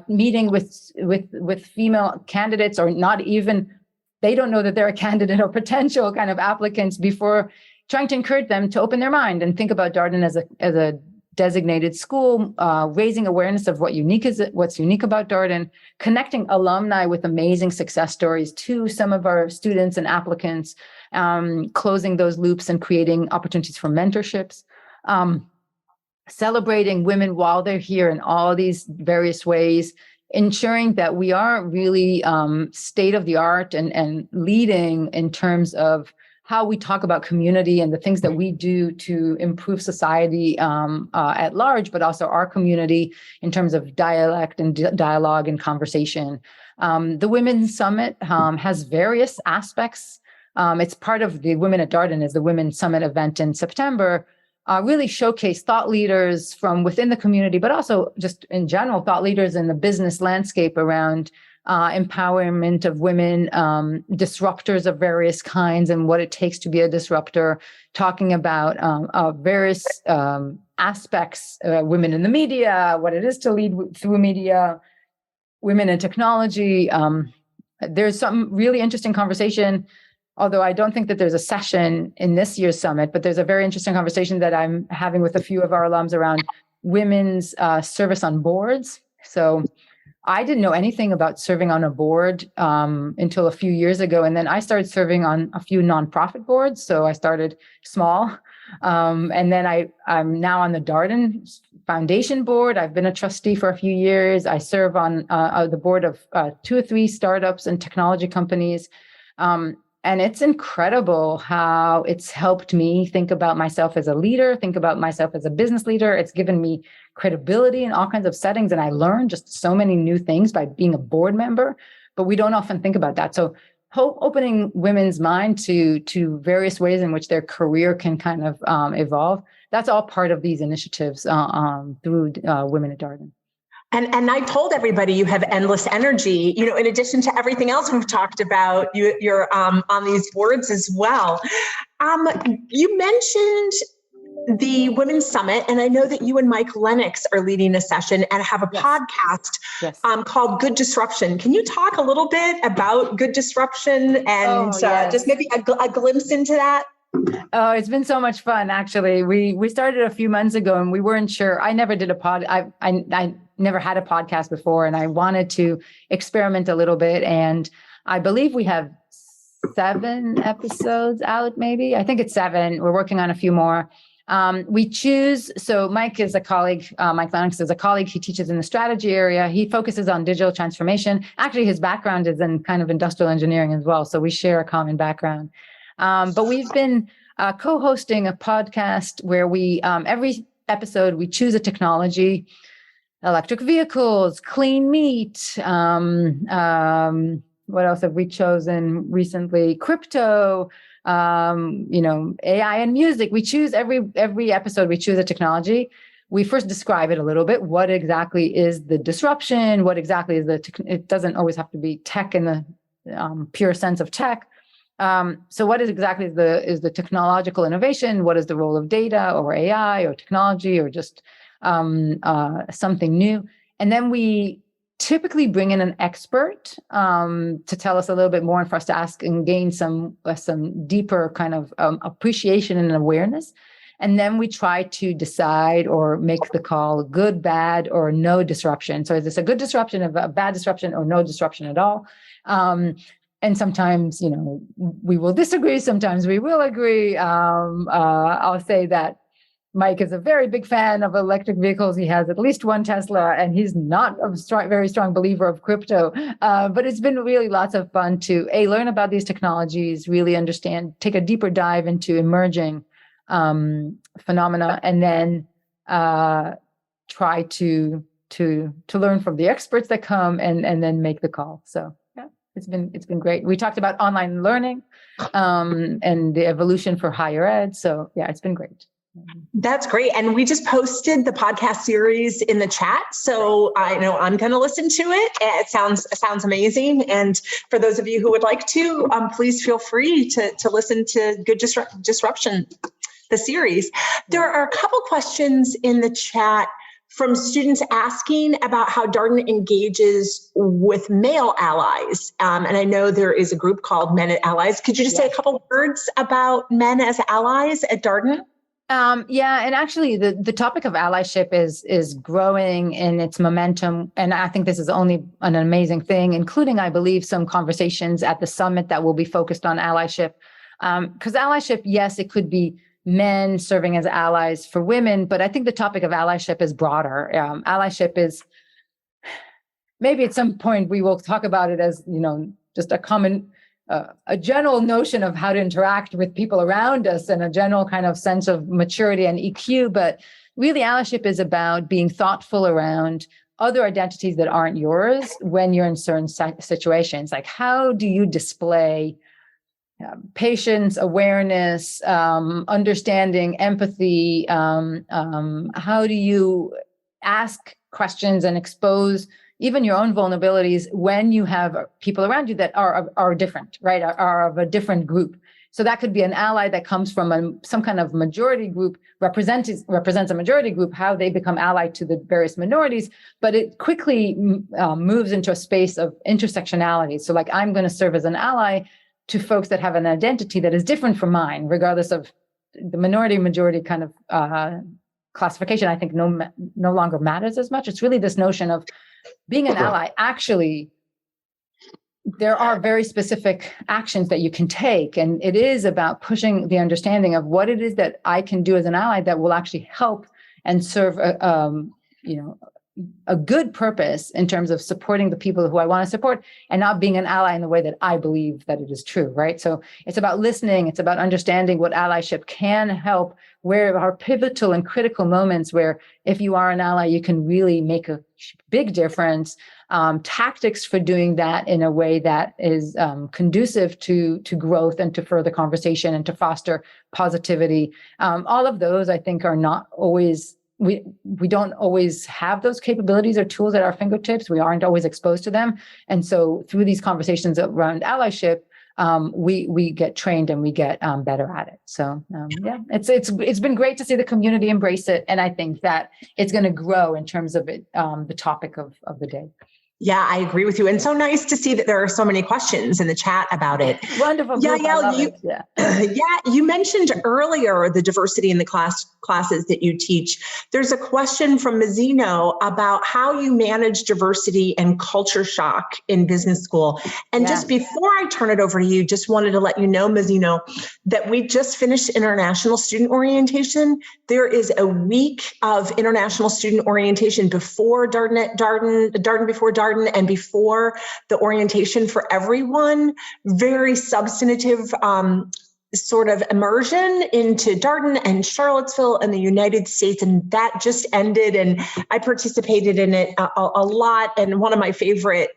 meeting with female candidates, or not even, they don't know that they're a candidate or potential kind of applicants, before trying to encourage them to open their mind and think about Darden as a designated school, raising awareness of what's unique about Darden, connecting alumni with amazing success stories to some of our students and applicants, closing those loops and creating opportunities for mentorships, celebrating women while they're here in all these various ways, ensuring that we are really state of the art and leading in terms of how we talk about community and the things that we do to improve society at large, but also our community in terms of dialect and dialogue and conversation. The Women's Summit has various aspects. It's part of the Women at Darden is the Women's Summit event in September, really showcase thought leaders from within the community, but also just in general, thought leaders in the business landscape around empowerment of women, disruptors of various kinds and what it takes to be a disruptor, talking about various aspects, women in the media, what it is to lead through media, women in technology. There's some really interesting conversation, although I don't think that there's a session in this year's summit, but there's a very interesting conversation that I'm having with a few of our alums around women's service on boards. So I didn't know anything about serving on a board until a few years ago. And then I started serving on a few nonprofit boards. So I started small. And then I'm now on the Darden Foundation board. I've been a trustee for a few years. I serve on the board of 2 or 3 startups and technology companies. And it's incredible how it's helped me think about myself as a leader, think about myself as a business leader. It's given me credibility in all kinds of settings. And I learned just so many new things by being a board member, but we don't often think about that. So opening women's mind to various ways in which their career can kind of evolve. That's all part of these initiatives through Women at Darden. And I told everybody you have endless energy, in addition to everything else we've talked about, you're on these boards as well. You mentioned the Women's Summit, and I know that you and Mike Lennox are leading a session and have a podcast called Good Disruption. Can you talk a little bit about Good Disruption and just maybe a glimpse into that? Oh, it's been so much fun, actually. We started a few months ago and we weren't sure. I never did I never had a podcast before, and I wanted to experiment a little bit. And I believe we have 7 episodes out, maybe. I think it's 7. We're working on a few more. We choose, so Mike is a colleague, Mike Lennox is a colleague. He teaches in the strategy area. He focuses on digital transformation. Actually, his background is in kind of industrial engineering as well. So we share a common background. But we've been co-hosting a podcast where we, every episode, we choose a technology, electric vehicles, clean meat. What else have we chosen recently? Crypto, AI and music. We choose every episode, we choose a technology. We first describe it a little bit. What exactly is the disruption? What exactly is it doesn't always have to be tech in the pure sense of tech. So what is exactly is the technological innovation? What is the role of data or AI or technology or just something new? And then we typically bring in an expert to tell us a little bit more and for us to ask and gain some deeper kind of appreciation and awareness. And then we try to decide or make the call good, bad, or no disruption. So is this a good disruption, a bad disruption, or no disruption at all? And sometimes, we will disagree. Sometimes we will agree. I'll say that Mike is a very big fan of electric vehicles. He has at least 1 Tesla, and he's not a very strong believer of crypto. But it's been really lots of fun to learn about these technologies, really understand, take a deeper dive into emerging phenomena, and then try to learn from the experts that come and then make the call. So. it's been great. We talked about online learning and the evolution for higher ed. So yeah, it's been great. That's great. And we just posted the podcast series in the chat. So I know I'm going to listen to it. It sounds amazing. And for those of you who would like to, please feel free to listen to Good Disruption, the series. There are a couple questions in the chat from students asking about how Darden engages with male allies. And I know there is a group called Men as Allies. Could you just say a couple words about men as allies at Darden? Yeah, and actually the topic of allyship is growing in its momentum. And I think this is only an amazing thing, including, I believe, some conversations at the summit that will be focused on allyship. Because allyship, yes, it could be men serving as allies for women, but I think the topic of allyship is broader. Allyship is, maybe at some point we will talk about it as, just a common a general notion of how to interact with people around us and a general kind of sense of maturity and EQ. But really, allyship is about being thoughtful around other identities that aren't yours when you're in certain situations. Like, how do you display patience, awareness, understanding, empathy? How do you ask questions and expose even your own vulnerabilities when you have people around you that are different, right? Are of a different group. So that could be an ally that comes from some kind of majority group, represents a majority group, how they become allied to the various minorities, but it quickly moves into a space of intersectionality. So like, I'm going to serve as an ally to folks that have an identity that is different from mine, regardless of the majority kind of classification. I think no longer matters as much. It's really this notion of being an ally. Actually, there are very specific actions that you can take, and it is about pushing the understanding of what it is that I can do as an ally that will actually help and serve a good purpose in terms of supporting the people who I want to support, and not being an ally in the way that I believe that it is true, right? So it's about listening. It's about understanding what allyship can help, where are pivotal and critical moments where if you are an ally, you can really make a big difference. Tactics for doing that in a way that is conducive to growth and to further conversation and to foster positivity. All of those, I think, are not always, we don't always have those capabilities or tools at our fingertips. We aren't always exposed to them. And so through these conversations around allyship, we get trained and we get better at it. So yeah, it's been great to see the community embrace it. And I think that it's going to grow in terms of it, the topic of the day. Yeah, I agree with you. And so nice to see that there are so many questions in the chat about it. Wonderful. You mentioned earlier the diversity in the classes that you teach. There's a question from Mazzino about how you manage diversity and culture shock in business school. And just before I turn it over to you, just wanted to let you know, Mazzino, that we just finished International Student Orientation. There is a week of International Student Orientation before Darden before Darden, and before the orientation for everyone. Very substantive sort of immersion into Darden and Charlottesville and the United States. And that just ended, and I participated in it a lot. And one of my favorite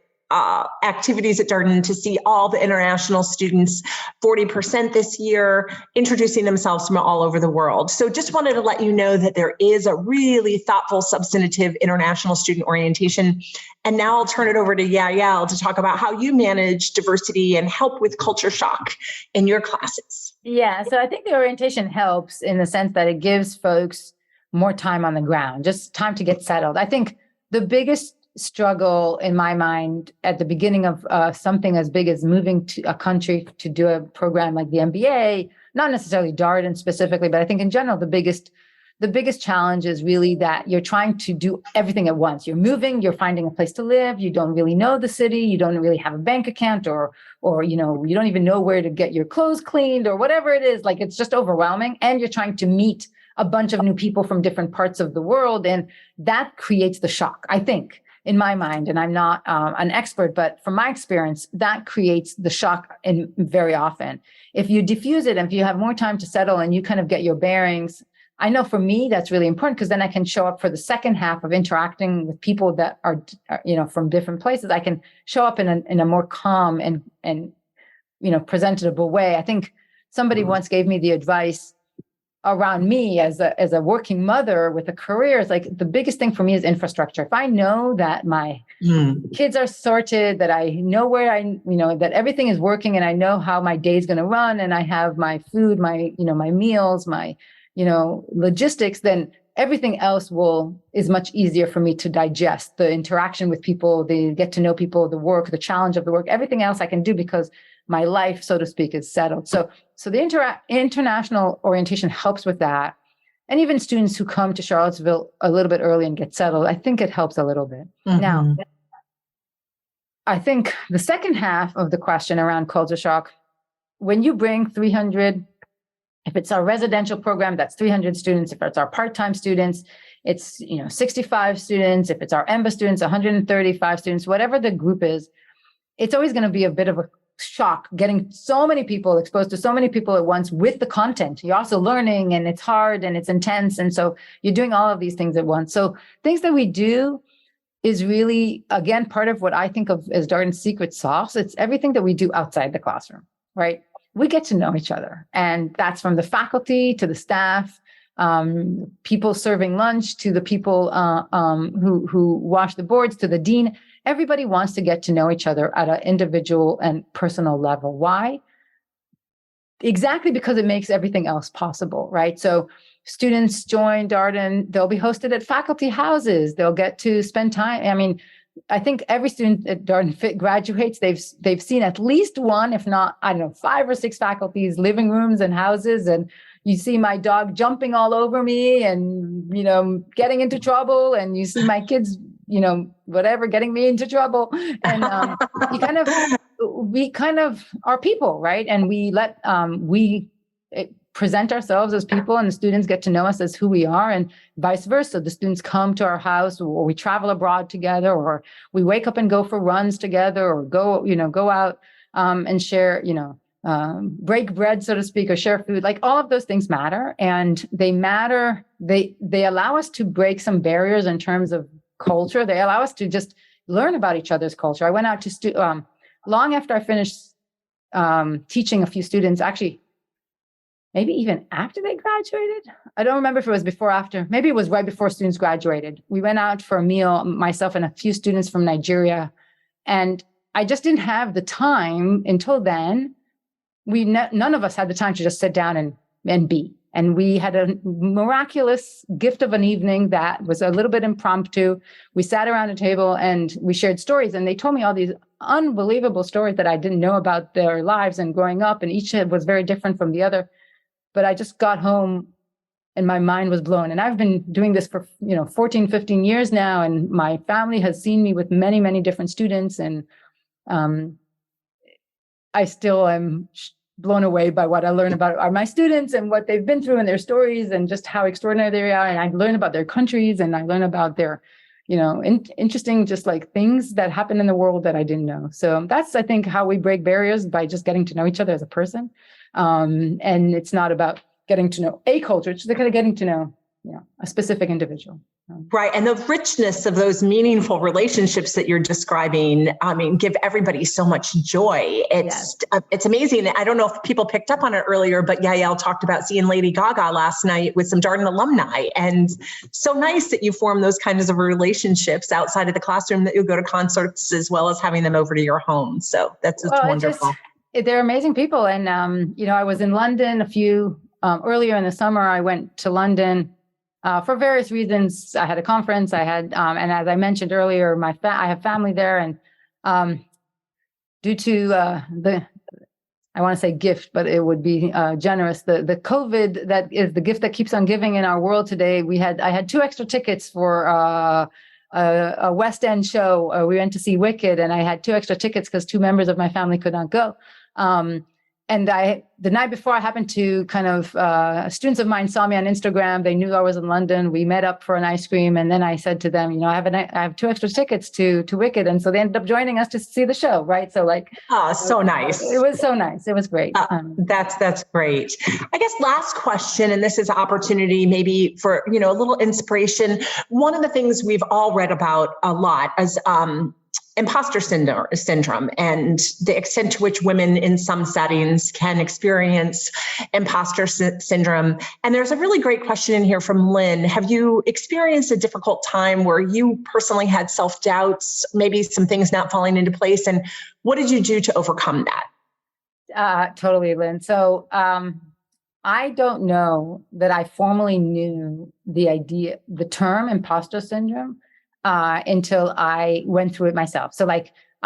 activities at Darden to see all the international students, 40% this year, introducing themselves from all over the world. So just wanted to let you know that there is a really thoughtful, substantive international student orientation. And now I'll turn it over to Yael to talk about how you manage diversity and help with culture shock in your classes. Yeah, so I think the orientation helps in the sense that it gives folks more time on the ground, just time to get settled. I think the biggest struggle in my mind at the beginning of something as big as moving to a country to do a program like the MBA, not necessarily Darden specifically, but I think in general, the biggest challenge is really that you're trying to do everything at once. You're moving, you're finding a place to live, you don't really know the city, you don't really have a bank account, or you don't even know where to get your clothes cleaned or whatever it is. Like, it's just overwhelming. And you're trying to meet a bunch of new people from different parts of the world. And that creates the shock, I think, in my mind. And I'm not an expert, but from my experience, that creates the shock very often. If you diffuse it, and if you have more time to settle and you kind of get your bearings, I know for me, that's really important because then I can show up for the second half of interacting with people that are from different places. I can show up in a more calm and presentable way. I think somebody once gave me the advice around me as a working mother with a career. It's like the biggest thing for me is infrastructure. If I know that my kids are sorted, that I know where that everything is working and I know how my day is going to run and I have my food, my meals, my, logistics, then everything else is much easier for me to digest. The interaction with people, the get to know people, the work, the challenge of the work, everything else I can do because my life, so to speak, is settled. So the international orientation helps with that. And even students who come to Charlottesville a little bit early and get settled, I think it helps a little bit. Now, I think the second half of the question around culture shock, when you bring 300, if it's our residential program, that's 300 students. If it's our part-time students, it's 65 students. If it's our MBA students, 135 students, whatever the group is, it's always going to be a bit of a shock getting so many people exposed to so many people at once with the content. You're also learning and it's hard and it's intense. And so you're doing all of these things at once. So things that we do is really, again, part of what I think of as Darden's secret sauce. It's everything that we do outside the classroom, right? We get to know each other. And that's from the faculty to the staff, people serving lunch to the people who wash the boards to the dean. Everybody wants to get to know each other at an individual and personal level. Why? Exactly because it makes everything else possible, right? So students join Darden, they'll be hosted at faculty houses. They'll get to spend time. I mean, I think every student at Darden Fit graduates, they've seen at least one, if not, 5 or 6 faculties, living rooms and houses. And you see my dog jumping all over me and, getting into trouble. And you see my kids, whatever, getting me into trouble. And we kind of are people, right? And we present ourselves as people and the students get to know us as who we are and vice versa. The students come to our house or we travel abroad together or we wake up and go for runs together or go out and share, break bread, so to speak, or share food. Like all of those things matter and they matter. They allow us to break some barriers in terms of culture. They allow us to just learn about each other's culture. I went out to long after I finished teaching a few students, actually, maybe even after they graduated. I don't remember if it was before or after. Maybe it was right before students graduated. We went out for a meal, myself and a few students from Nigeria. And I just didn't have the time until then. None of us had the time to just sit down and be. And we had a miraculous gift of an evening that was a little bit impromptu. We sat around a table and we shared stories. And they told me all these unbelievable stories that I didn't know about their lives and growing up. And each was very different from the other. But I just got home and my mind was blown. And I've been doing this for 14, 15 years now. And my family has seen me with many, many different students. And I still am blown away by what I learn about my students and what they've been through and their stories and just how extraordinary they are. And I learn about their countries and I learn about their, interesting, just like things that happen in the world that I didn't know. So that's, I think, how we break barriers by just getting to know each other as a person. And it's not about getting to know a culture, it's just kind of getting to know, a specific individual. Right. And the richness of those meaningful relationships that you're describing, give everybody so much joy. It's amazing. I don't know if people picked up on it earlier, but Yael talked about seeing Lady Gaga last night with some Darden alumni. And so nice that you form those kinds of relationships outside of the classroom, that you go to concerts as well as having them over to your home. So that's just wonderful. They're amazing people. And, I was in London earlier in the summer. I went to London for various reasons. I had a conference. I had, and as I mentioned earlier, I have family there, and due to I want to say gift, but it would be generous. The COVID that is the gift that keeps on giving in our world today. I had 2 extra tickets for a West End show. We went to see Wicked, and I had 2 extra tickets because 2 members of my family could not go. the night before, I happened to kind of, students of mine saw me on Instagram. They knew I was in London. We met up for an ice cream. And then I said to them, I have 2 extra tickets to Wicked. And so they ended up joining us to see the show. Right. So so nice. It was so nice. It was great. That's great. I guess last question, and this is an opportunity maybe for, a little inspiration. One of the things we've all read about a lot is, imposter syndrome and the extent to which women in some settings can experience imposter syndrome. And there's a really great question in here from Lynn. Have you experienced a difficult time where you personally had self-doubts, maybe some things not falling into place? And what did you do to overcome that? Totally, Lynn. So I don't know that I formally knew the term imposter syndrome until I went through it myself. So I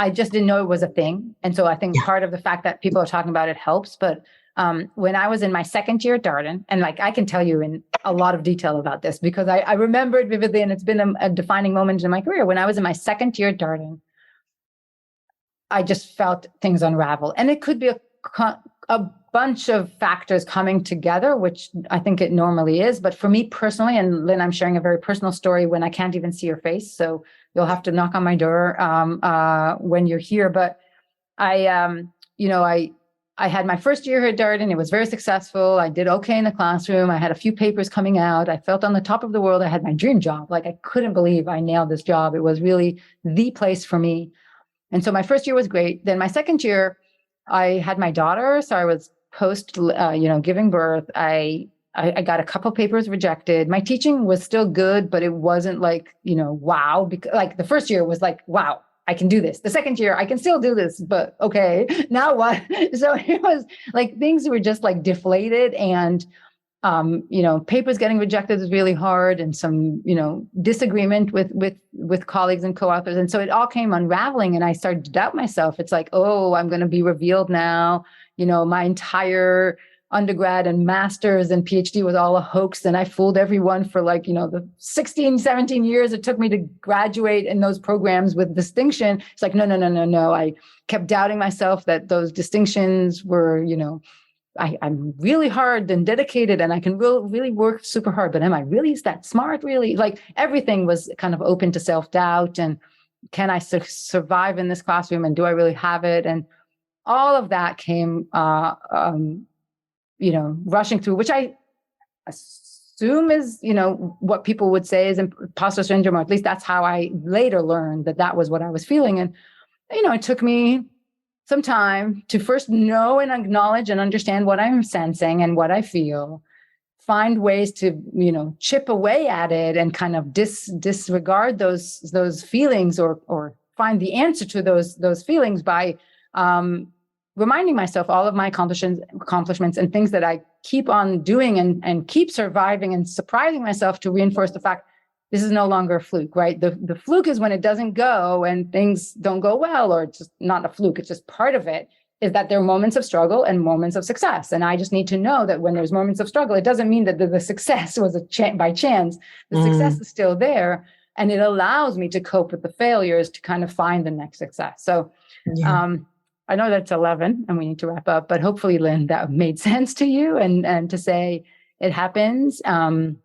just didn't know it was a thing. And so I think part of the fact that people are talking about it helps. But when I was in my second year at Darden, and I can tell you in a lot of detail about this because I remember it vividly, and it's been a defining moment in my career. When I was in my second year at Darden, I just felt things unravel. And it could be a bunch of factors coming together, which I think it normally is. But for me personally, and Lynn, I'm sharing a very personal story when I can't even see your face. So you'll have to knock on my door when you're here. But I had my first year here at Darden. It was very successful. I did okay in the classroom. I had a few papers coming out. I felt on the top of the world. I had my dream job. I couldn't believe I nailed this job. It was really the place for me. And so my first year was great. Then my second year, I had my daughter. So I was post, giving birth. I got a couple papers rejected. My teaching was still good, but it wasn't wow. Because the first year was wow, I can do this. The second year, I can still do this, but okay, now what? So it was things were just deflated, and papers getting rejected is really hard, and some disagreement with colleagues and co-authors, and so it all came unraveling, and I started to doubt myself. It's oh, I'm going to be revealed now. My entire undergrad and master's and PhD was all a hoax, and I fooled everyone for the 16, 17 years it took me to graduate in those programs with distinction. It's no. I kept doubting myself that those distinctions were, I'm really hard and dedicated, and I can really work super hard, but am I really that smart? Really? Everything was kind of open to self-doubt, and can I survive in this classroom, and do I really have it? And all of that came, rushing through, which I assume is, what people would say is imposter syndrome, or at least that's how I later learned that was what I was feeling. And, it took me some time to first know and acknowledge and understand what I'm sensing and what I feel, find ways to, chip away at it and kind of disregard those feelings, or find the answer to those feelings by, reminding myself all of my accomplishments and things that I keep on doing and keep surviving, and surprising myself to reinforce the fact this is no longer a fluke, right? The fluke is when it doesn't go and things don't go well, or it's just not a fluke. It's just part of it, is that there are moments of struggle and moments of success. And I just need to know that when there's moments of struggle, it doesn't mean that the success was by chance. The success is still there, and it allows me to cope with the failures to kind of find the next success. So, I know that's 11 and we need to wrap up, but hopefully, Lynn, that made sense to you, and to say it happens, and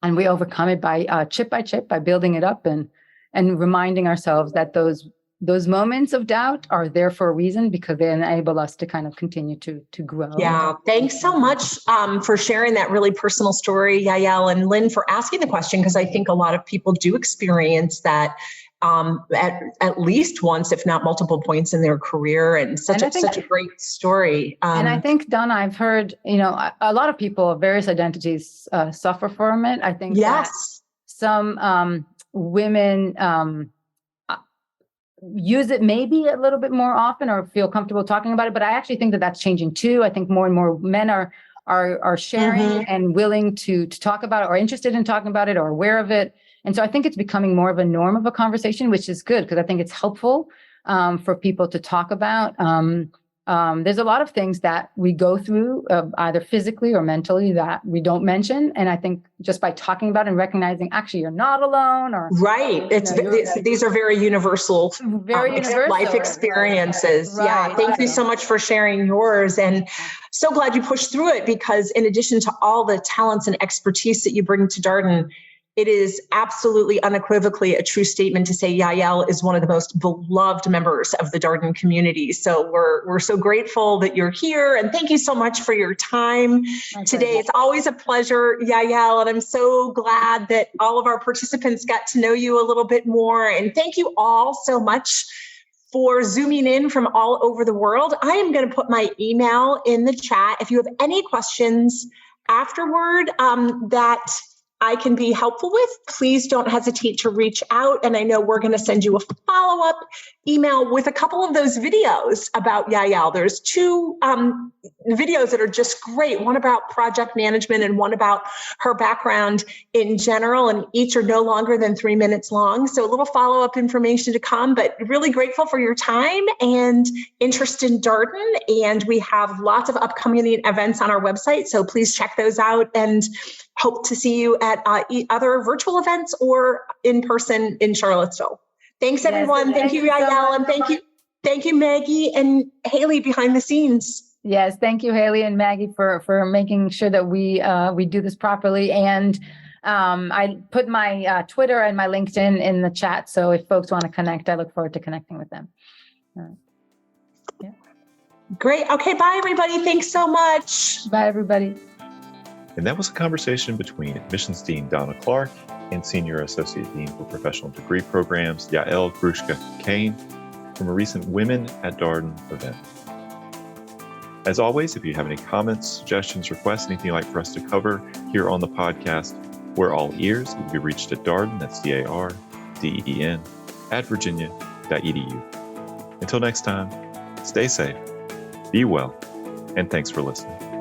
we overcome it by chip, by building it up, and reminding ourselves that those moments of doubt are there for a reason, because they enable us to kind of continue to grow. Yeah. Thanks so much for sharing that really personal story, Yael, and Lynn for asking the question, because I think a lot of people do experience that at least once, if not multiple points in their career, and such a great story. And I think, Dawna, I've heard, a lot of people of various identities suffer from it. I think that some women use it maybe a little bit more often, or feel comfortable talking about it. But I actually think that that's changing too. I think more and more men are sharing and willing to talk about it, or interested in talking about it, or aware of it. And so I think it's becoming more of a norm of a conversation, which is good, because I think it's helpful for people to talk about. there's a lot of things that we go through either physically or mentally that we don't mention. And I think just by talking about it and recognizing actually you're not alone or right. These are very universal, life experiences. Right. Yeah. Thank you so much for sharing yours. And so glad you pushed through it, because in addition to all the talents and expertise that you bring to Darden, it is absolutely unequivocally a true statement to say Yael is one of the most beloved members of the Darden community. So we're so grateful that you're here, and thank you so much for your time today. It's always a pleasure, Yael, and I'm so glad that all of our participants got to know you a little bit more. And thank you all so much for zooming in from all over the world. I am going to put my email in the chat. If you have any questions afterward that I can be helpful with, please don't hesitate to reach out. And I know we're going to send you a follow-up email with a couple of those videos about Yael. There's two videos that are just great, one about project management and one about her background in general, and each are no longer than 3 minutes long. So a little follow-up information to come, but really grateful for your time and interest in Darden. And we have lots of upcoming events on our website, so please check those out, and hope to see you at other virtual events or in person in Charlottesville. Thanks, everyone. Yes, thank you, Yael, and thank you, Maggie and Haley behind the scenes. Yes, thank you, Haley and Maggie, for making sure that we do this properly. And I put my Twitter and my LinkedIn in the chat, so if folks want to connect, I look forward to connecting with them. Yeah. Great. Okay, bye, everybody. Thanks so much. Bye, everybody. And that was a conversation between Admissions Dean Dawna Clarke and Senior Associate Dean for Professional Degree Programs Yael Grushka-Cockayne from a recent Women at Darden event. As always, if you have any comments, suggestions, requests, anything you'd like for us to cover here on the podcast, we're all ears. You can be reached at Darden, that's DARDEN, @virginia.edu. Until next time, stay safe, be well, and thanks for listening.